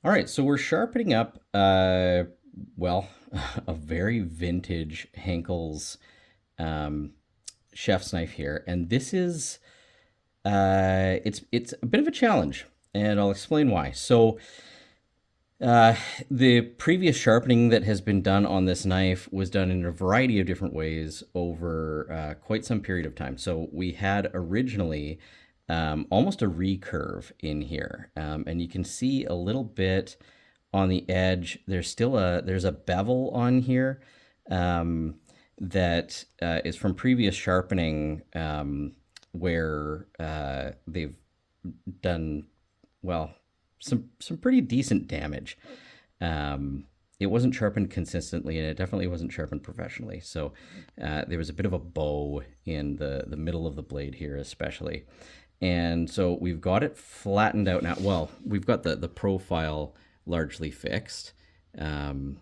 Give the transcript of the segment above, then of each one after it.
All right, so we're sharpening up, well, a very vintage Henkel's um, chef's knife here, and this is it's a bit of a challenge, and I'll explain why. So, uh, the previous sharpening that has been done on this knife was done in a variety of different ways over quite some period of time. So we had originally almost a recurve in here, and you can see a little bit on the edge. There's a bevel on here um, that is from previous sharpening where they've done well some pretty decent damage. Um, it wasn't sharpened consistently, and it definitely wasn't sharpened professionally. So there was a bit of a bow in the middle of the blade here, especially. And so we've got it flattened out now. Well, we've got the profile largely fixed. Um,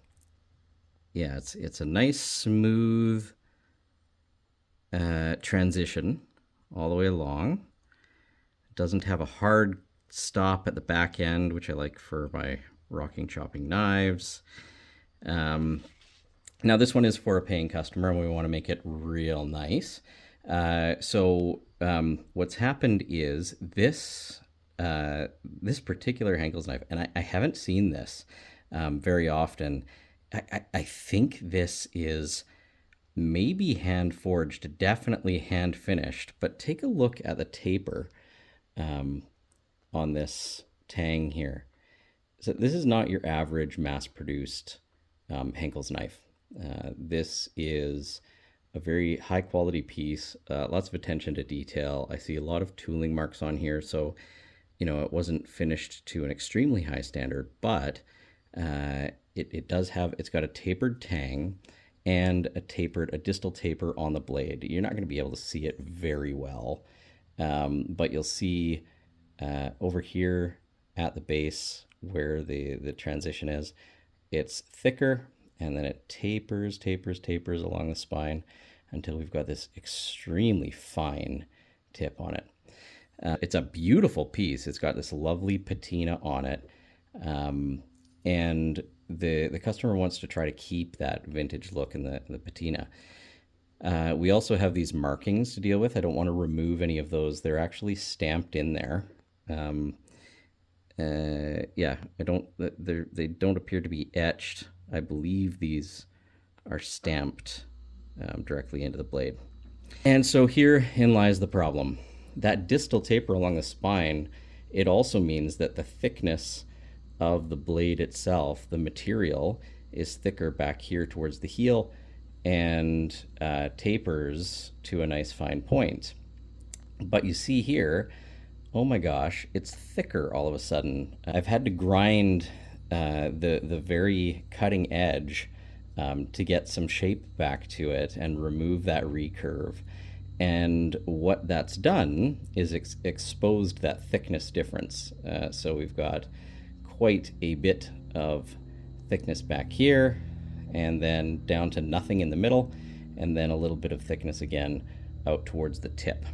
yeah, it's a nice smooth transition all the way along. It doesn't have a hard stop at the back end, which I like for my rocking chopping knives. Um, Now this one is for a paying customer, and we want to make it real nice. What's happened is this particular Henkel's knife, and I haven't seen this very often. I think this is maybe hand forged, definitely hand finished. But take a look at the taper um, on this tang here. So this is not your average mass-produced Henkel's knife. This is a very high quality piece, lots of attention to detail. I see a lot of tooling marks on here, so it wasn't finished to an extremely high standard, but it does have, it's got a tapered tang and a distal taper on the blade. You're not going to be able to see it very well, but you'll see over here at the base where the transition is, it's thicker, and then it tapers along the spine until we've got this extremely fine tip on it. It's a beautiful piece. It's got this lovely patina on it, and the customer wants to try to keep that vintage look in the patina. We also have these markings to deal with. I don't want to remove any of those. They're actually stamped in there. Um, yeah, I don't. They don't appear to be etched. I believe these are stamped directly into the blade. And so herein lies the problem. That distal taper along the spine, it also means that the thickness of the blade itself, the material, is thicker back here towards the heel and tapers to a nice fine point. But you see here, oh my gosh, it's thicker all of a sudden. I've had to grind the very cutting edge to get some shape back to it and remove that recurve. And what that's done is exposed that thickness difference. So we've got quite a bit of thickness back here, and then down to nothing in the middle, and then a little bit of thickness again out towards the tip.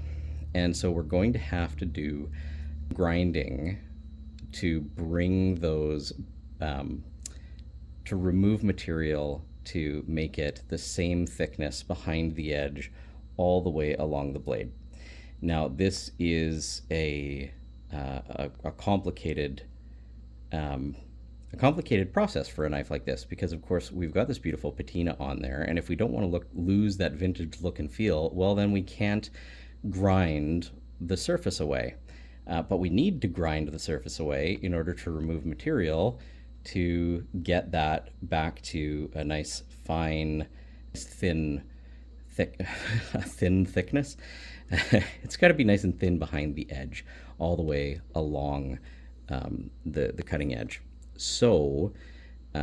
And so we're going to have to do grinding to bring those, to remove material to make it the same thickness behind the edge all the way along the blade. Now, this is a complicated a complicated process for a knife like this, because of course we've got this beautiful patina on there, and if we don't want to lose that vintage look and feel, well, then we can't grind the surface away. But we need to grind the surface away in order to remove material to get that back to a nice fine thick thin thickness. It's got to be nice and thin behind the edge all the way along the cutting edge. So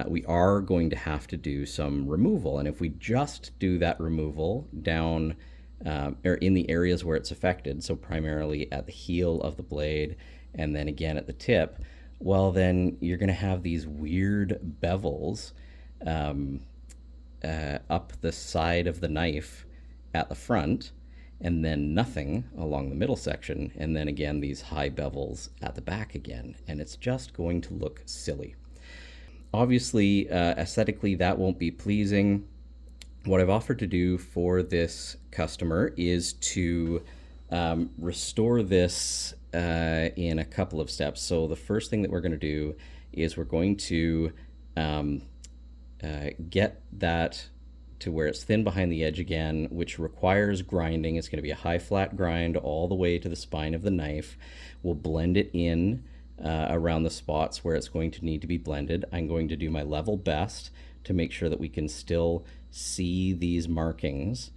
we are going to have to do some removal, and if we just do that removal down or in the areas where it's affected, so primarily at the heel of the blade and then again at the tip, well, then you're going to have these weird bevels up the side of the knife at the front, and then nothing along the middle section, and then again these high bevels at the back again, and it's just going to look silly. Obviously, aesthetically, that won't be pleasing. What I've offered to do for this customer is to restore this in a couple of steps. So the first thing that we're going to do is we're going to um, get that to where it's thin behind the edge again, which requires grinding. It's going to be a high flat grind all the way to the spine of the knife. We'll blend it in around the spots where it's going to need to be blended. I'm going to do my level best to make sure that we can still see these markings.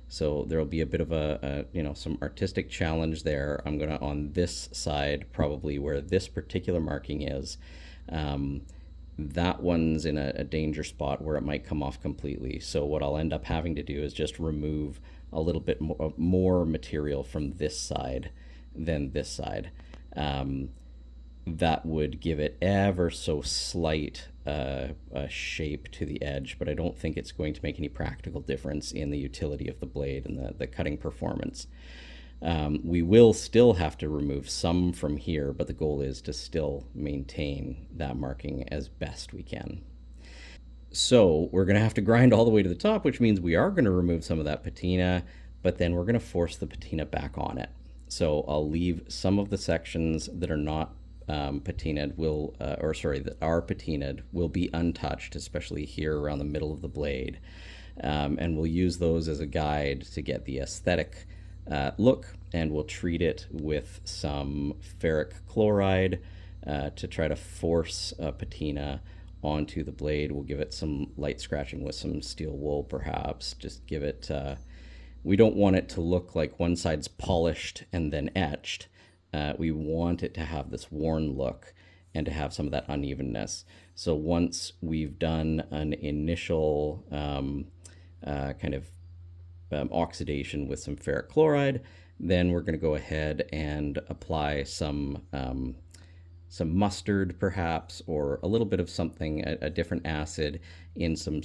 So there'll be a bit of some artistic challenge there. I'm gonna, on this side, probably where this particular marking is, um, that one's in a danger spot where it might come off completely. So what I'll end up having to do is just remove a little bit more material from this side than this side. Um, that would give it ever so slight a shape to the edge, but I don't think it's going to make any practical difference in the utility of the blade and the cutting performance. We will still have to remove some from here, but the goal is to still maintain that marking as best we can. So we're going to have to grind all the way to the top, which means we are going to remove some of that patina, but then we're going to force the patina back on it. So I'll leave some of the sections that are not patinaed that are patinaed will be untouched, especially here around the middle of the blade. And we'll use those as a guide to get the aesthetic look, and we'll treat it with some ferric chloride to try to force patina onto the blade. We'll give it some light scratching with some steel wool, perhaps. Just give it, we don't want it to look like one side's polished and then etched. We want it to have this worn look and to have some of that unevenness. So once we've done an initial oxidation with some ferric chloride, then we're going to go ahead and apply some mustard, perhaps, or a little bit of something, a different acid, in some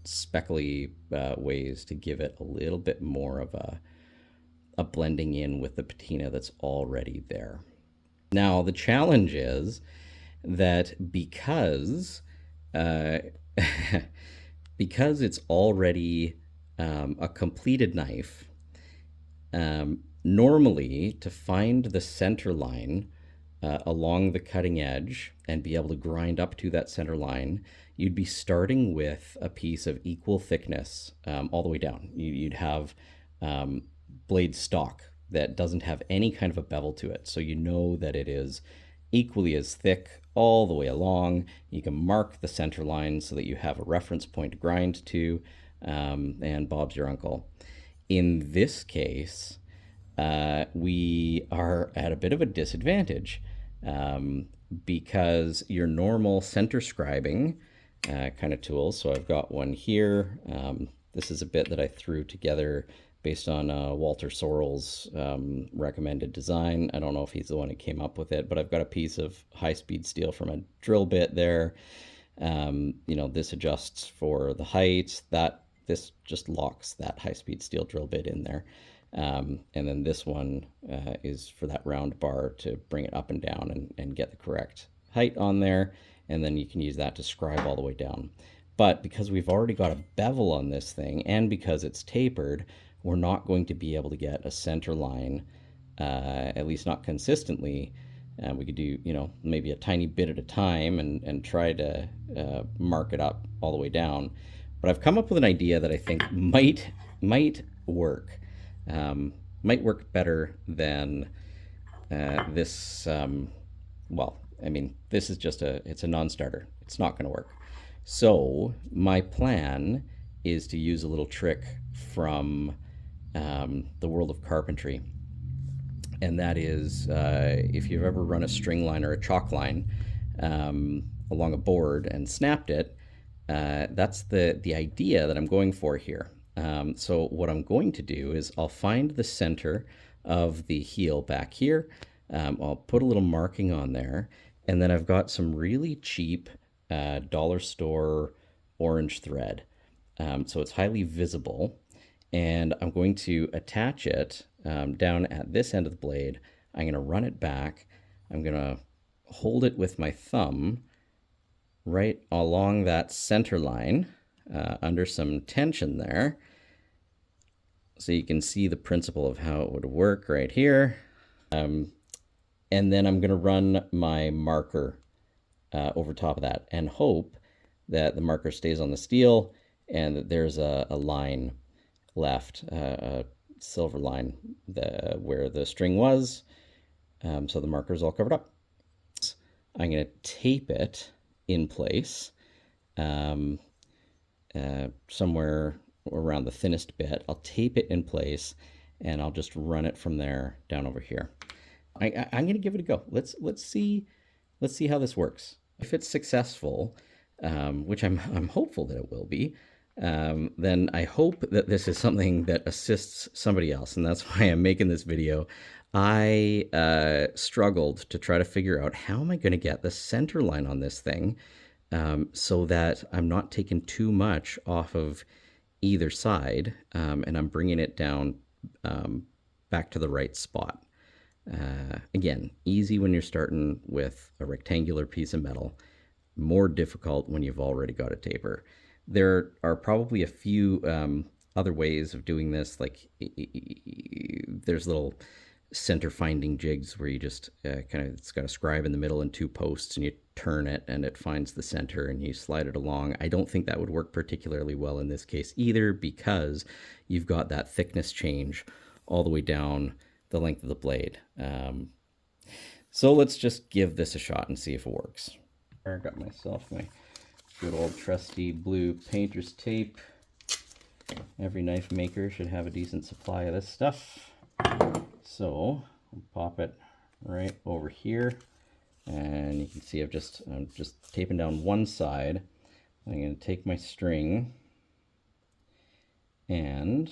speckly ways to give it a little bit more of a blending in with the patina that's already there. Now the challenge is that because because it's already a completed knife, normally to find the center line along the cutting edge and be able to grind up to that center line, you'd be starting with a piece of equal thickness all the way down. You'd have blade stock that doesn't have any kind of a bevel to it. So you know that it is equally as thick all the way along. You can mark the center line so that you have a reference point to grind to, and Bob's your uncle. In this case, we are at a bit of a disadvantage because your normal center scribing kind of tools, so I've got one here. This is a bit that I threw together based on Walter Sorrell's recommended design. I don't know if he's the one who came up with it, but I've got a piece of high-speed steel from a drill bit there. This adjusts for the height. This just locks that high-speed steel drill bit in there. And then this one is for that round bar to bring it up and down and get the correct height on there. And then you can use that to scribe all the way down. But because we've already got a bevel on this thing, and because it's tapered, we're not going to be able to get a center line, at least not consistently. We could do, maybe a tiny bit at a time and try to mark it up all the way down. But I've come up with an idea that I think might work. Might work better than this. This is just it's a non-starter. It's not going to work. So my plan is to use a little trick from the world of carpentry. And that is, if you've ever run a string line or a chalk line along a board and snapped it, that's the idea that I'm going for here. So what I'm going to do is I'll find the center of the heel back here. I'll put a little marking on there, and then I've got some really cheap dollar store orange thread. So it's highly visible. and I'm going to attach it down at this end of the blade. I'm going to run it back. I'm going to hold it with my thumb right along that center line under some tension there. So you can see the principle of how it would work right here. And then I'm going to run my marker over top of that and hope that the marker stays on the steel and that there's a line left, a silver line where the string was. So the marker is all covered up. I'm going to tape it in place somewhere around the thinnest bit. I'll tape it in place and I'll just run it from there down over here. I'm going to give it a go. Let's see how this works. If it's successful, which I'm hopeful that it will be, then I hope that this is something that assists somebody else, and that's why I'm making this video. I struggled to try to figure out how am I going to get the center line on this thing so that I'm not taking too much off of either side, and I'm bringing it down back to the right spot. Again, easy when you're starting with a rectangular piece of metal, more difficult when you've already got a taper. There are probably a few other ways of doing this, like there's little center finding jigs where you just it's got a scribe in the middle and two posts and you turn it and it finds the center and you slide it along. I don't think that would work particularly well in this case either, because you've got that thickness change all the way down the length of the blade. So let's just give this a shot and see if it works. I got myself my good old trusty blue painter's tape. Every knife maker should have a decent supply of this stuff. So I'll pop it right over here, and you can see I'm just taping down one side. I'm going to take my string and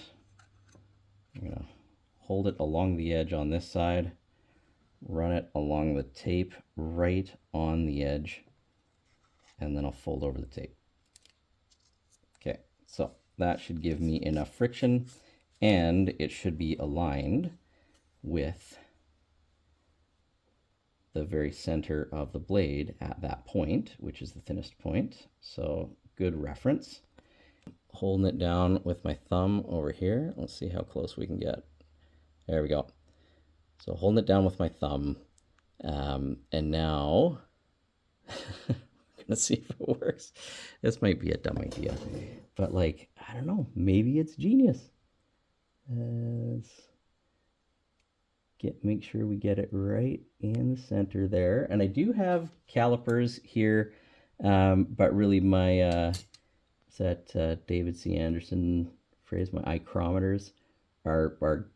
I'm going to hold it along the edge on this side, run it along the tape right on the edge, and then I'll fold over the tape. Okay, so that should give me enough friction, and it should be aligned with the very center of the blade at that point, which is the thinnest point. So good reference. Holding it down with my thumb over here. Let's see how close we can get. There we go. So holding it down with my thumb, and now I'm gonna see if it works. This might be a dumb idea, but like, I don't know, maybe it's genius. Make sure we get it right in the center there. And I do have calipers here, but really my David C. Anderson phrase, my micrometers are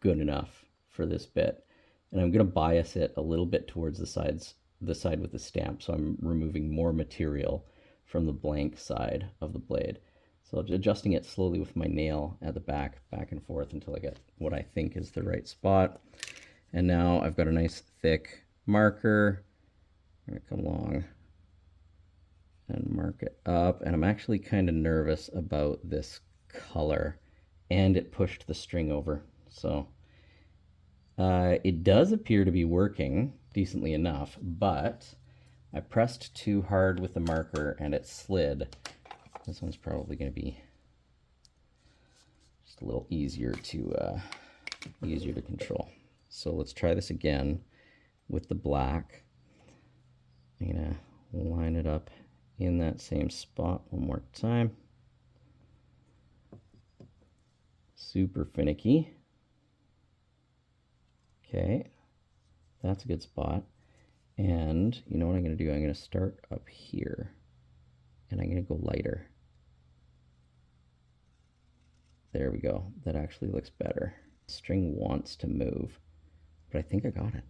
good enough for this bit. And I'm going to bias it a little bit towards the side with the stamp, so I'm removing more material from the blank side of the blade. So adjusting it slowly with my nail at the back and forth until I get what I think is the right spot. And now I've got a nice thick marker. I'm going to come along and mark it up. And I'm actually kind of nervous about this color, and it pushed the string over. So it does appear to be working decently enough, but I pressed too hard with the marker and it slid. This one's probably going to be just a little easier to control. So let's try this again with the black. I'm going to line it up in that same spot one more time. Super finicky. Okay, that's a good spot. And you know what I'm going to do? I'm going to start up here and I'm going to go lighter. There we go. That actually looks better. The string wants to move, but I think I got it.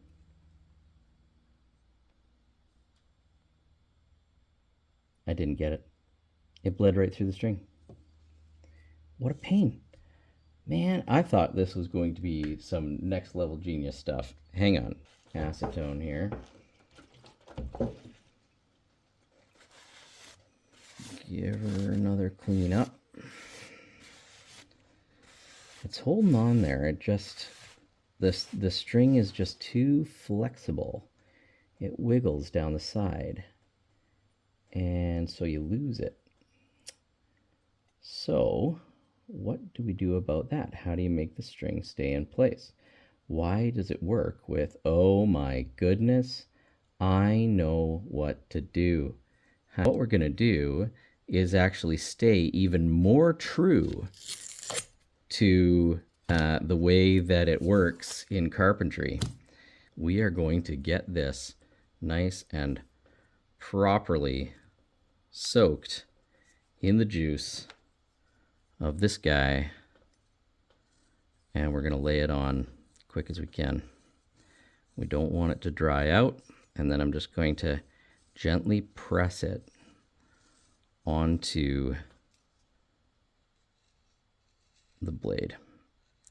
I didn't get it. It bled right through the string. What a pain. Man, I thought this was going to be some next level genius stuff. Hang on. Acetone here. Give her another clean up. it's holding on there. It just, the string is just too flexible. It wiggles down the side, and so you lose it. So what do we do about that? How do you make the string stay in place? Why does it work with, oh my goodness, I know what to do. What we're going to do is actually stay even more true to the way that it works in carpentry. We are going to get this nice and properly soaked in the juice of this guy, and we're going to lay it on quick as we can. We don't want it to dry out, and then I'm just going to gently press it onto the blade.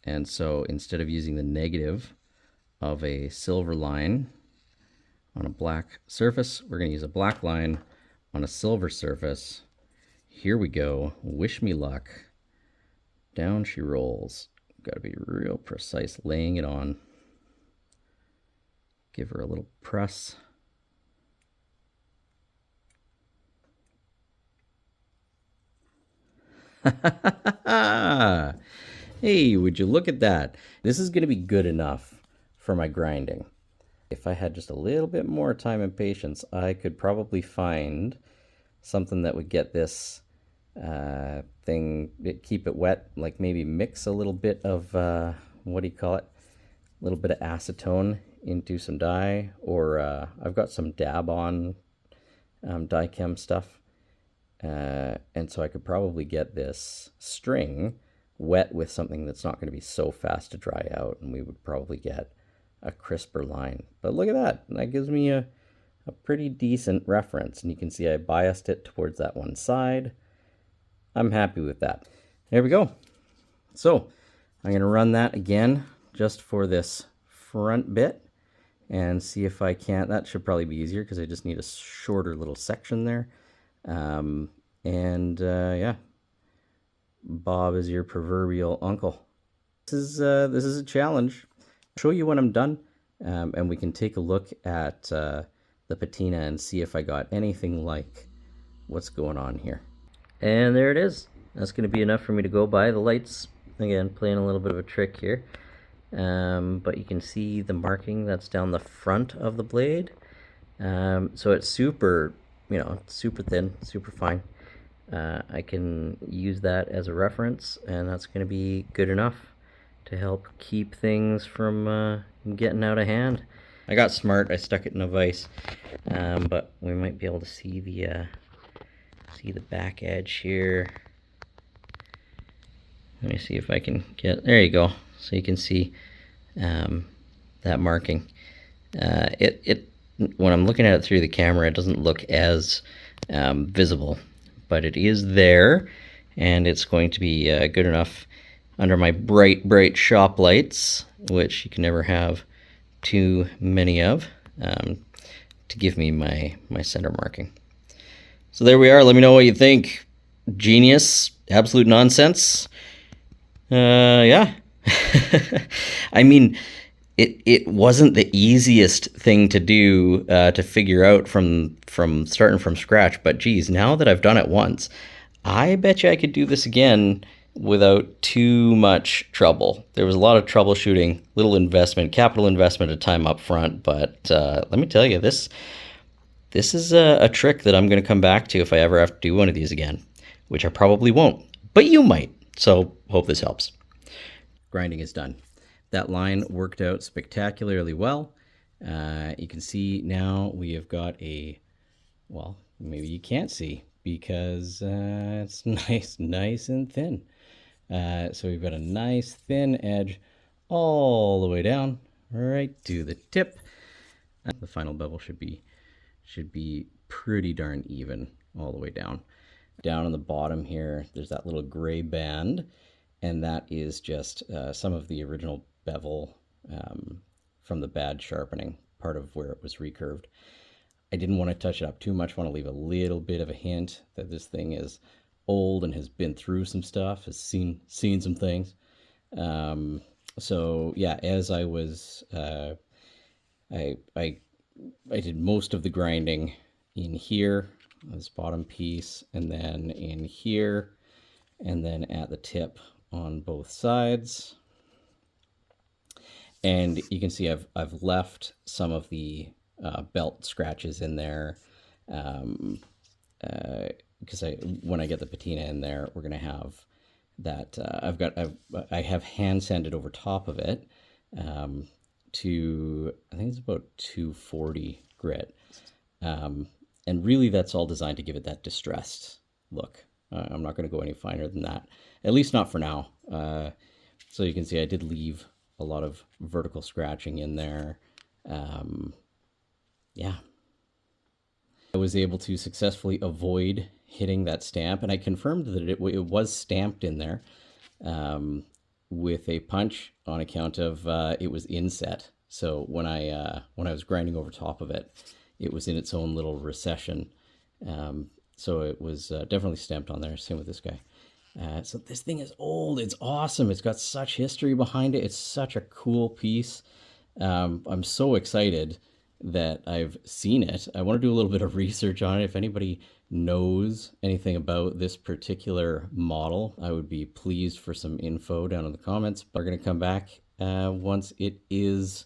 And so instead of using the negative of a silver line on a black surface, we're going to use a black line on a silver surface. Here we go. Wish me luck. Down she rolls. Got to be real precise laying it on. Give her a little press. Hey, would you look at that? This is going to be good enough for my grinding. If I had just a little bit more time and patience, I could probably find something that would get this thing, keep it wet, like maybe mix a little bit of, what do you call it? A little bit of acetone into some dye, or I've got some dab on dye chem stuff. And so I could probably get this string wet with something that's not going to be so fast to dry out, and we would probably get a crisper line. But look at that. That gives me a pretty decent reference, and you can see I biased it towards that one side. I'm happy with that. There we go. So I'm going to run that again just for this front bit and see if I can't. That should probably be easier because I just need a shorter little section there. Yeah, Bob is your proverbial uncle. This is a challenge. I'll show you when I'm done, and we can take a look at the patina and see if I got anything like what's going on here. And there it is. That's going to be enough for me to go by. The lights, again, playing a little bit of a trick here. But you can see the marking that's down the front of the blade. So it's super, super thin, super fine. I can use that as a reference, and that's going to be good enough to help keep things from getting out of hand. I got smart. I stuck it in a vise, but we might be able to see the back edge here. Let me see if I can get, there you go. So you can see that marking. When I'm looking at it through the camera, it doesn't look as visible, but it is there, and it's going to be good enough under my bright shop lights, which you can never have too many of, to give me my center marking. So there we are. Let me know what you think. Genius, absolute nonsense. Yeah. I mean, it wasn't the easiest thing to do to figure out from starting from scratch, but geez, now that I've done it once, I bet you I could do this again without too much trouble. There was a lot of troubleshooting, little investment, capital investment of time up front, but let me tell you, this is a trick that I'm going to come back to if I ever have to do one of these again, which I probably won't, but you might. So hope this helps. Grinding is done. That line worked out spectacularly well. You can see now we have got well, maybe you can't see because it's nice and thin. So we've got a nice thin edge all the way down, right to the tip. The final bevel should be pretty darn even all the way down. Down on the bottom here, there's that little gray band, and that is just some of the original bevel from the bad sharpening, part of where it was recurved. I didn't want to touch it up too much. I want to leave a little bit of a hint that this thing is old and has been through some stuff, has seen some things. So yeah, as I was, I did most of the grinding in here, this bottom piece, and then in here, and then at the tip on both sides. And you can see I've left some of the belt scratches in there, because when I get the patina in there, we're gonna have that. I have hand sanded over top of it, to, I think it's about 240 grit, and really that's all designed to give it that distressed look. I'm not going to go any finer than that, at least not for now. So you can see I did leave a lot of vertical scratching in there. Yeah, I was able to successfully avoid hitting that stamp, and I confirmed that it was stamped in there, with a punch on account of it was inset. So when I was grinding over top of it, it was in its own little recession. So it was definitely stamped on there. Same with this guy. So this thing is old. It's awesome. It's got such history behind it. It's such a cool piece. I'm so excited that I've seen it. I want to do a little bit of research on it. If anybody knows anything about this particular model, I would be pleased for some info down in the comments. But we're going to come back once it's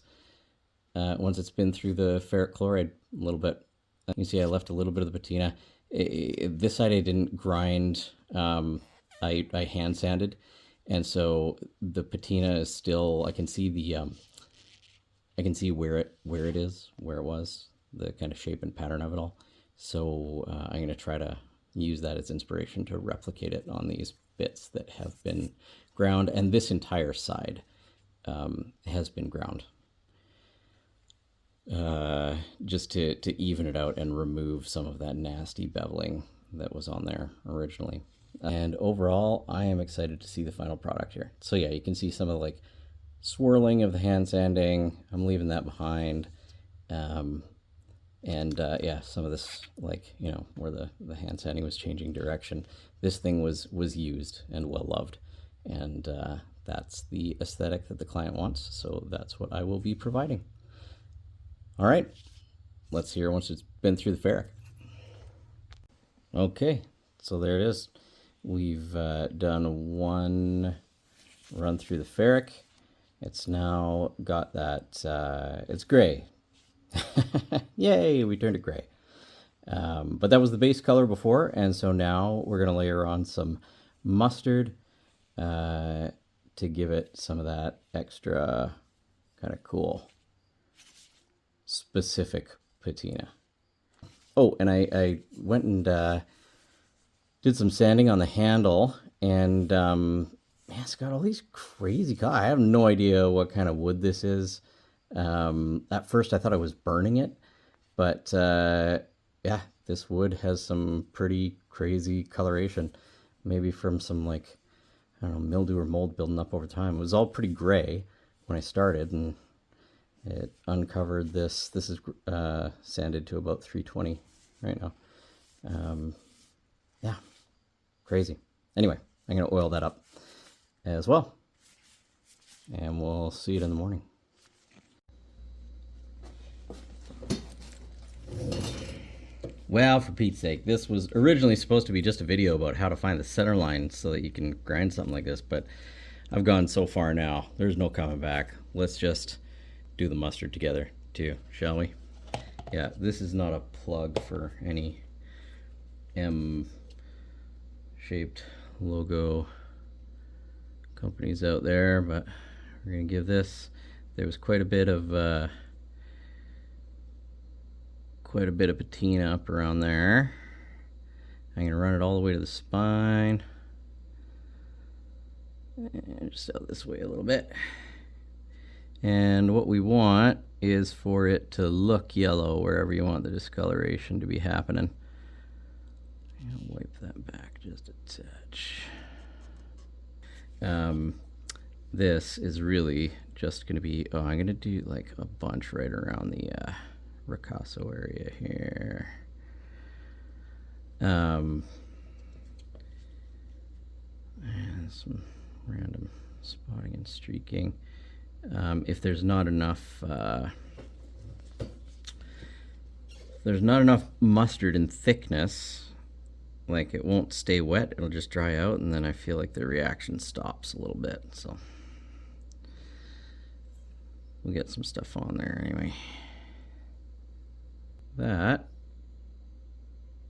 been through the ferric chloride a little bit. You can see I left a little bit of the patina. This side I didn't grind. I hand sanded, and so the patina is still. I can see where it was, the kind of shape and pattern of it all. So I'm going to try to use that as inspiration to replicate it on these bits that have been ground, and this entire side has been ground, just to even it out and remove some of that nasty beveling that was on there originally. And overall, I am excited to see the final product here. So yeah, you can see some of the like swirling of the hand sanding. I'm leaving that behind. Yeah, some of this, like, you know, where the hand sanding was changing direction. This thing was used and well loved. And that's the aesthetic that the client wants. So that's what I will be providing. All right, let's hear once it's been through the ferric. Okay, so there it is. We've done one run through the ferric. It's now got that, it's gray. Yay, we turned it gray. But that was the base color before, and so now we're going to layer on some mustard to give it some of that extra kind of cool, specific patina. Oh, and I went and did some sanding on the handle, and man, it's got all these crazy colors. I have no idea what kind of wood this is. At first I thought I was burning it, but yeah, this wood has some pretty crazy coloration. Maybe from some, like, I don't know, mildew or mold building up over time. It was all pretty gray when I started, and it uncovered this. This is sanded to about 320 right now. Yeah, crazy. Anyway, I'm going to oil that up as well, and we'll see it in the morning. Well, for Pete's sake, this was originally supposed to be just a video about how to find the center line so that you can grind something like this, but I've gone so far now, there's no coming back. Let's just do the mustard together too, shall we? Yeah, this is not a plug for any M-shaped logo companies out there, but we're gonna give this. There was quite a bit of patina up around there. I'm gonna run it all the way to the spine, and just out this way a little bit. And what we want is for it to look yellow wherever you want the discoloration to be happening. I'll wipe that back just a touch. This is really just going to be, I'm going to do like a bunch right around the ricasso area here. And some random spotting and streaking. If there's not enough mustard in thickness, like it won't stay wet, it'll just dry out, and then I feel like the reaction stops a little bit. So we'll get some stuff on there anyway. That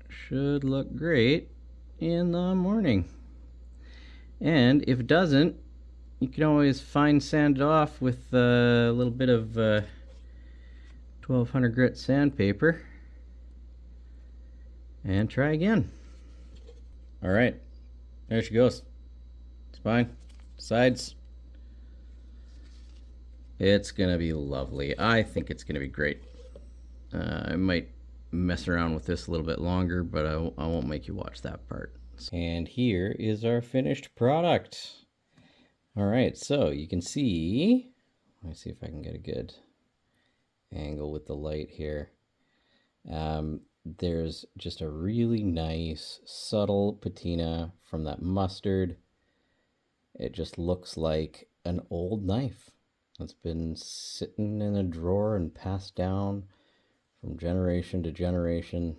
should look great in the morning. And if it doesn't, you can always fine sand it off with a little bit of 1200 grit sandpaper and try again. All right, there she goes. Spine, sides. It's gonna be lovely. I think it's gonna be great. I might mess around with this a little bit longer, but I won't make you watch that part. And here is our finished product. All right, so you can see, let me see if I can get a good angle with the light here. There's just a really nice subtle patina from that mustard. It just looks like an old knife that's been sitting in a drawer and passed down from generation to generation.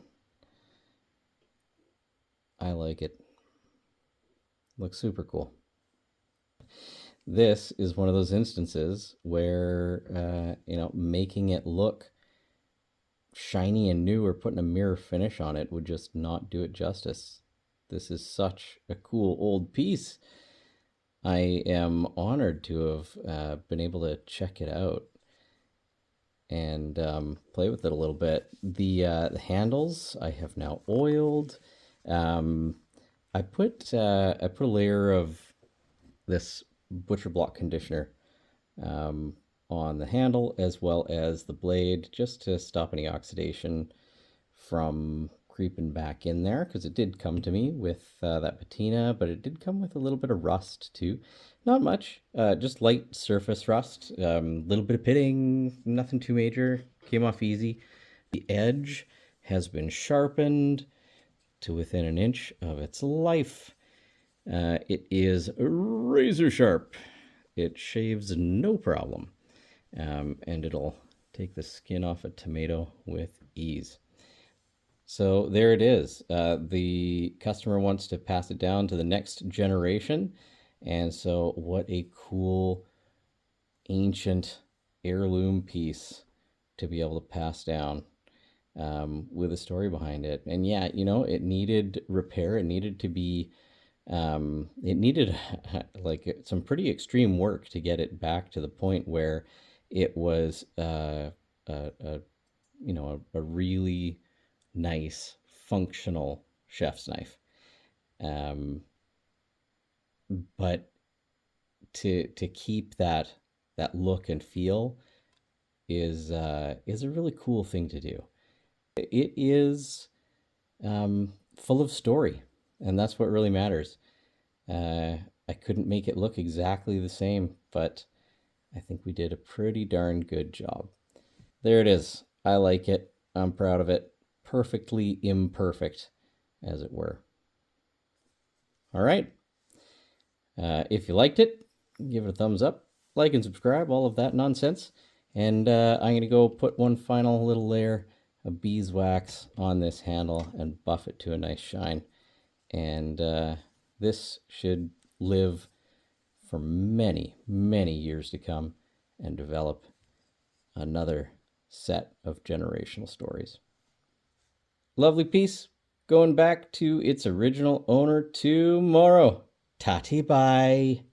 I like it. Looks super cool. This is one of those instances where, making it look shiny and new or putting a mirror finish on it would just not do it justice. This is such a cool old piece. I am honored to have been able to check it out and play with it a little bit. The handles I have now oiled. I put a layer of this butcher block conditioner on the handle as well as the blade, just to stop any oxidation from creeping back in there, because it did come to me with that patina, but it did come with a little bit of rust too. Not much, just light surface rust, a little bit of pitting, nothing too major, came off easy. The edge has been sharpened to within an inch of its life. It is razor sharp. It shaves no problem. And it'll take the skin off a tomato with ease. So there it is. The customer wants to pass it down to the next generation. And so what a cool ancient heirloom piece to be able to pass down with a story behind it. And yeah, it needed repair. It needed to be it needed like some pretty extreme work to get it back to the point where it was a really nice functional chef's knife. But to keep that look and feel is a really cool thing to do. It is full of story, and that's what really matters. I couldn't make it look exactly the same, but I think we did a pretty darn good job. There it is. I like it. I'm proud of it. Perfectly imperfect, as it were. All right. If you liked it, give it a thumbs up, like and subscribe, all of that nonsense. And I'm going to go put one final little layer of beeswax on this handle and buff it to a nice shine. And this should live for many, many years to come and develop another set of generational stories. Lovely piece, going back to its original owner tomorrow. Tati bye.